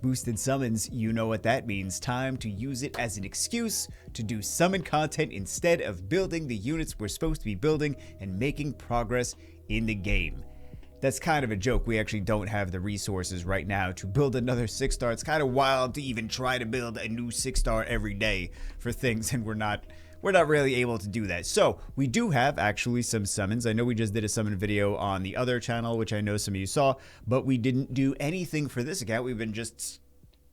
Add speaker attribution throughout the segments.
Speaker 1: boosted summons, you know what that means. Time to use it as an excuse to do summon content instead of building the units we're supposed to be building and making progress in the game. That's kind of a joke. We actually don't have the resources right now to build another 6-star. It's kind of wild to even try to build a new 6-star every day for things, and we're not really able to do that. So we do have actually some summons. I know we just did a summon video on the other channel, which I know some of you saw, but we didn't do anything for this account. We've been just,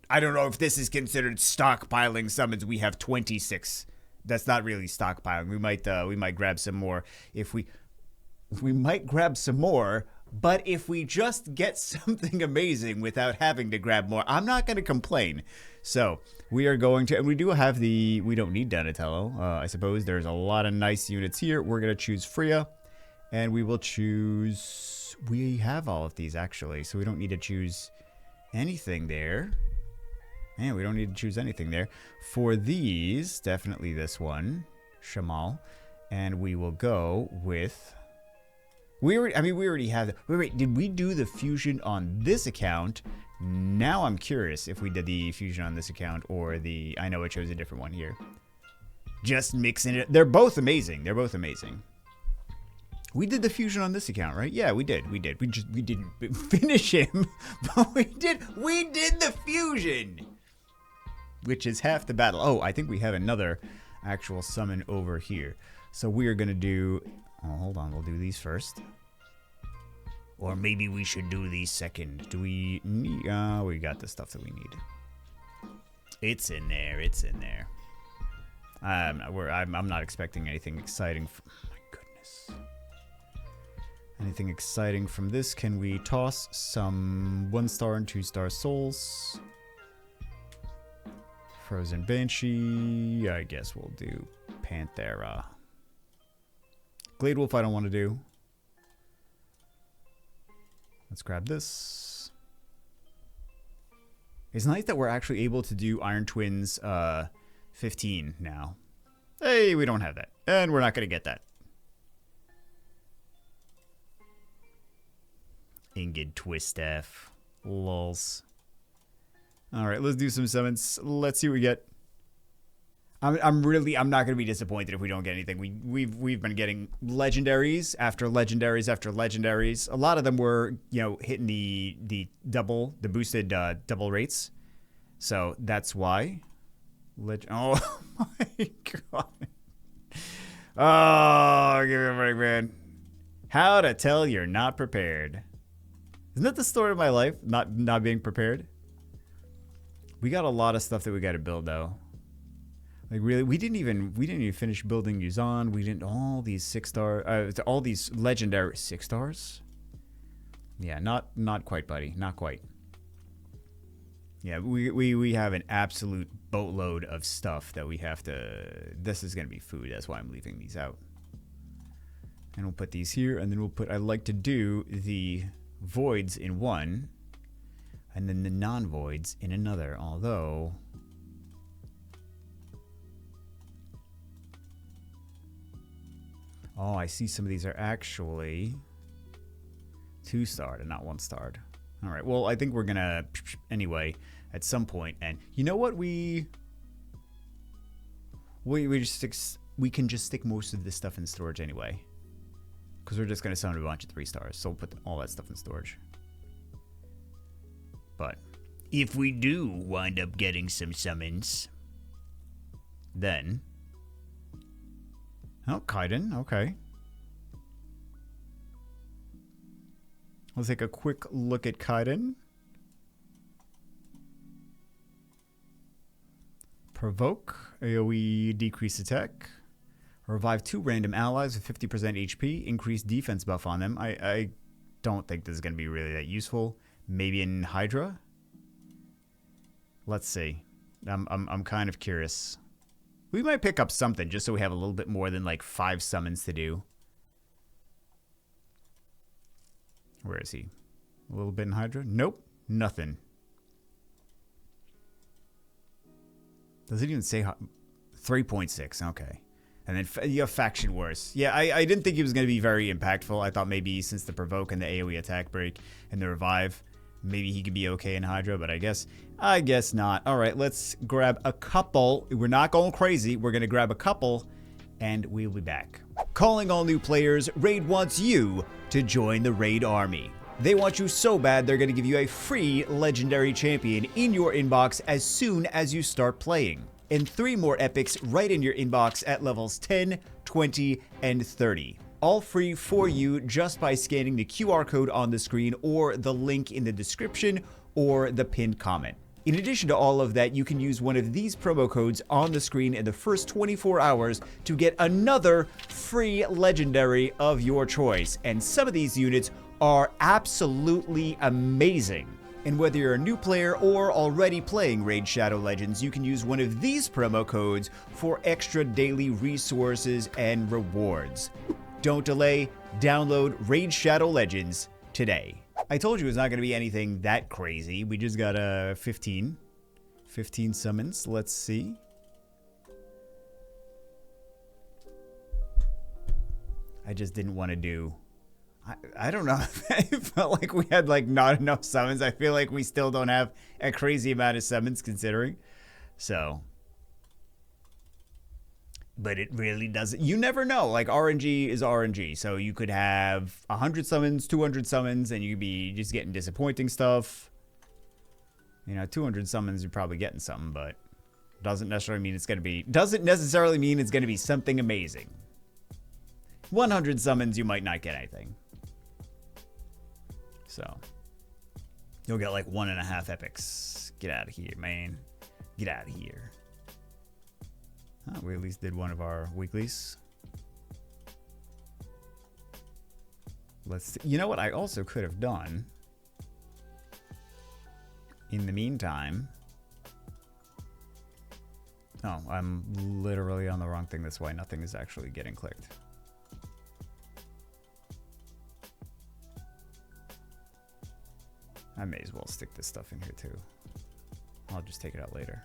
Speaker 1: I don't know if this is considered stockpiling summons. We have 26. That's not really stockpiling. We might grab some more if we might grab some more. But if we just get something amazing without having to grab more, I'm not going to complain. So we are going to, and we do have we don't need Donatello. I suppose there's a lot of nice units here. We're going to choose Freya, and we will choose, we have all of these actually, so we don't need to choose anything there. And we don't need to choose anything there. For these, definitely this one, Shamal, and we will go with... we already have... Wait, did we do the fusion on this account? Now I'm curious if we did the fusion on this account or the... I know I chose a different one here. Just mixing it... They're both amazing. They're both amazing. We did the fusion on this account, right? Yeah, we did. We didn't finish him, but we did the fusion! Which is half the battle. Oh, I think we have another actual summon over here. So we are going to do... Oh, hold on. We'll do these first. Or maybe we should do these second. Do we need... we got the stuff that we need. It's in there. It's in there. I'm not expecting anything exciting. Oh, my goodness. Anything exciting from this? Can we toss some 1-star and 2-star souls? Frozen Banshee. I guess we'll do Panthera. Glade Wolf I don't want to do. Let's grab this. It's nice that we're actually able to do Iron Twins 15 now. Hey, we don't have that. And we're not going to get that. Ingid Twistaff. Lols. Alright, let's do some summons. Let's see what we get. I'm not gonna be disappointed if we don't get anything. We've been getting legendaries after legendaries after legendaries. A lot of them were, you know, hitting the boosted double rates. So that's why. Oh my god. Oh, give me a break, man. How to tell you're not prepared. Isn't that the story of my life? Not being prepared. We got a lot of stuff that we got to build though. Like really, we didn't even finish building Yuzan. We didn't all these 6-star, all these legendary 6 stars. Yeah, not quite, buddy, not quite. Yeah, we have an absolute boatload of stuff that we have to. This is gonna be food. That's why I'm leaving these out. And we'll put these here, and then we'll put. I like to do the voids in one, and then the non-voids in another. Although. Oh, I see some of these are actually 2-starred and not 1-starred. All right, well, I think we're going to, anyway, at some point. And you know what? We can just stick most of this stuff in storage anyway. Because we're just going to summon a bunch of 3-stars. So we'll put all that stuff in storage. But if we do wind up getting some summons, then... Oh, Kaiden, okay. Let's take a quick look at Kaiden. Provoke, AoE decrease attack. Revive 2 random allies with 50% HP. Increase defense buff on them. I don't think this is going to be really that useful. Maybe in Hydra? Let's see. I'm kind of curious. We might pick up something just so we have a little bit more than like 5 summons to do. Where is he? A little bit in Hydra? Nope. Nothing. Does it even say 3.6? Okay. And then you have Faction Wars. Yeah, I didn't think he was going to be very impactful. I thought maybe since the Provoke and the AoE attack break and the Revive Maybe he could be okay in Hydra, but I guess not. All right, let's grab a couple. We're not going crazy. We're going to grab a couple, and we'll be back. Calling all new players, Raid wants you to join the Raid army. They want you so bad, they're going to give you a free legendary champion in your inbox as soon as you start playing. And 3 more epics right in your inbox at levels 10, 20, and 30. All free for you just by scanning the QR code on the screen or the link in the description or the pinned comment. In addition to all of that, you can use one of these promo codes on the screen in the first 24 hours to get another free legendary of your choice. And some of these units are absolutely amazing. And whether you're a new player or already playing Raid Shadow Legends, you can use one of these promo codes for extra daily resources and rewards. Don't delay, download Raid Shadow Legends today. I told you it's not going to be anything that crazy. We just got 15 summons. Let's see. I just didn't want to do... I don't know. I felt like we had like not enough summons. I feel like we still don't have a crazy amount of summons considering. So... But it really doesn't. You never know. Like, RNG is RNG. So you could have 100 summons, 200 summons, and you could be just getting disappointing stuff. You know, 200 summons, you're probably getting something, but doesn't necessarily mean it's going to be... Doesn't necessarily mean it's going to be something amazing. 100 summons, you might not get anything. So, you'll get like 1.5 epics. Get out of here, man. Get out of here. Oh, we at least did one of our weeklies. Let's see. You know what I also could have done? In the meantime... Oh, I'm literally on the wrong thing. That's why nothing is actually getting clicked. I may as well stick this stuff in here too. I'll just take it out later.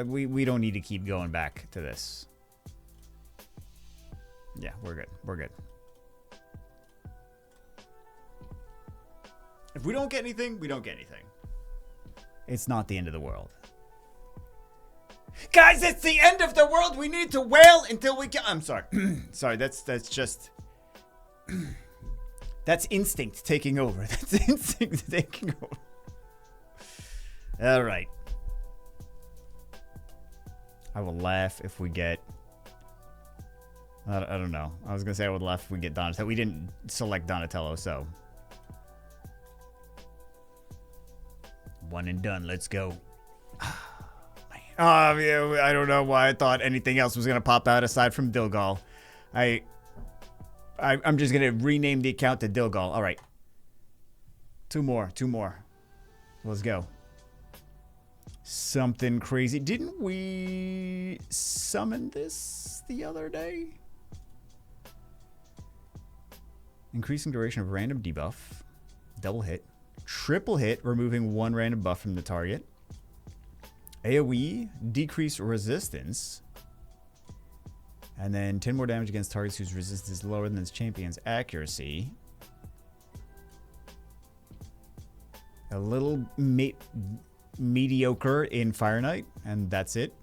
Speaker 1: We don't need to keep going back to this. Yeah, we're good. We're good. If we don't get anything, we don't get anything. It's not the end of the world. Guys, it's the end of the world. We need to wail until we get... I'm sorry. Sorry, that's just... That's instinct taking over. That's instinct taking over. All right. I will laugh if we get... I don't know. I was going to say I would laugh if we get Donatello. We didn't select Donatello, so... One and done. Let's go. Yeah, I don't know why I thought anything else was going to pop out aside from Dilgal. I'm just going to rename the account to Dilgal. All right. Two more. Let's go. Something crazy. Didn't we summon this the other day? Increasing duration of random debuff. Double hit. Triple hit, removing 1 random buff from the target. AoE, decrease resistance. And then 10 more damage against targets whose resistance is lower than its champion's accuracy. A little mediocre in Fire Knight, and that's it.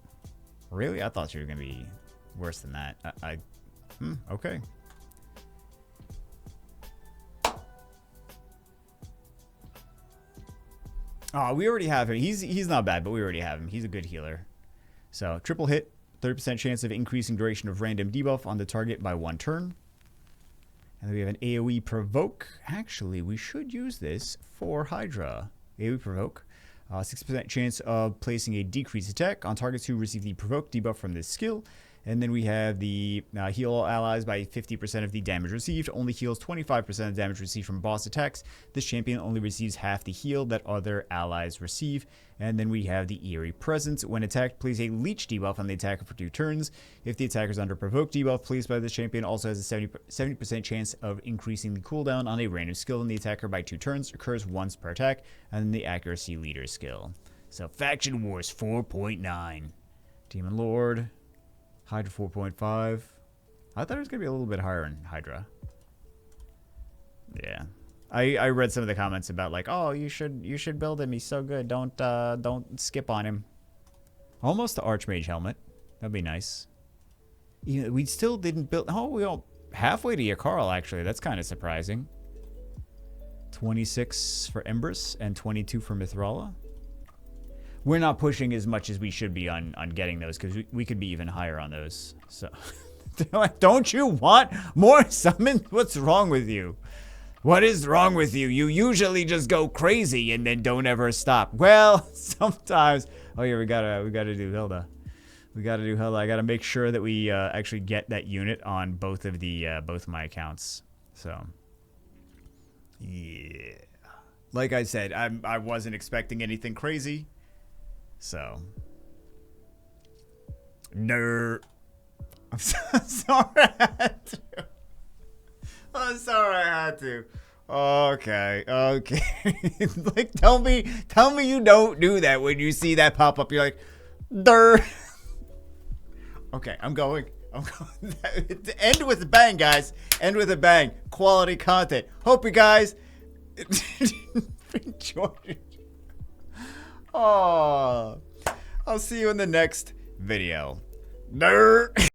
Speaker 1: Really? I thought you were going to be worse than that. Okay. Oh, we already have him. He's not bad, but we already have him. He's a good healer. So, triple hit, 30% chance of increasing duration of random debuff on the target by 1 turn. And then we have an AoE provoke. Actually, we should use this for Hydra. AoE provoke. 6% chance of placing a decreased attack on targets who receive the provoke debuff from this skill. And then we have the heal all allies by 50% of the damage received. Only heals 25% of damage received from boss attacks. This champion only receives half the heal that other allies receive. And then we have the Eerie Presence. When attacked, place a leech debuff on the attacker for 2 turns. If the attacker is under provoke debuff placed by this champion, also has a 70% chance of increasing the cooldown on a random skill in the attacker by 2 turns. Occurs once per attack. And then the Accuracy Leader skill. So Faction Wars 4.9. Demon Lord. Hydra 4.5. I thought it was going to be a little bit higher in Hydra. Yeah. I read some of the comments about like, oh, you should build him. He's so good. Don't skip on him. Almost the Archmage helmet. That'd be nice. You know, we still didn't build. Oh, we all halfway to Yakarl actually. That's kind of surprising. 26 for Empress and 22 for Mithrala. We're not pushing as much as we should be on getting those because we could be even higher on those. So, don't you want more summons? What's wrong with you? What is wrong with you? You usually just go crazy and then don't ever stop. Well, sometimes. Oh yeah, we gotta do Hilda. We gotta do Hilda. I gotta make sure that we actually get that unit on both of the both my accounts. So yeah, like I said, I wasn't expecting anything crazy. So no, I'm so sorry I had to. I'm sorry I had to. Okay. Like, tell me you don't do that when you see that pop up. You're like, durr. Okay, I'm going. End with a bang, guys. End with a bang. Quality content. Hope you guys enjoyed it. Oh, I'll see you in the next video. Durr.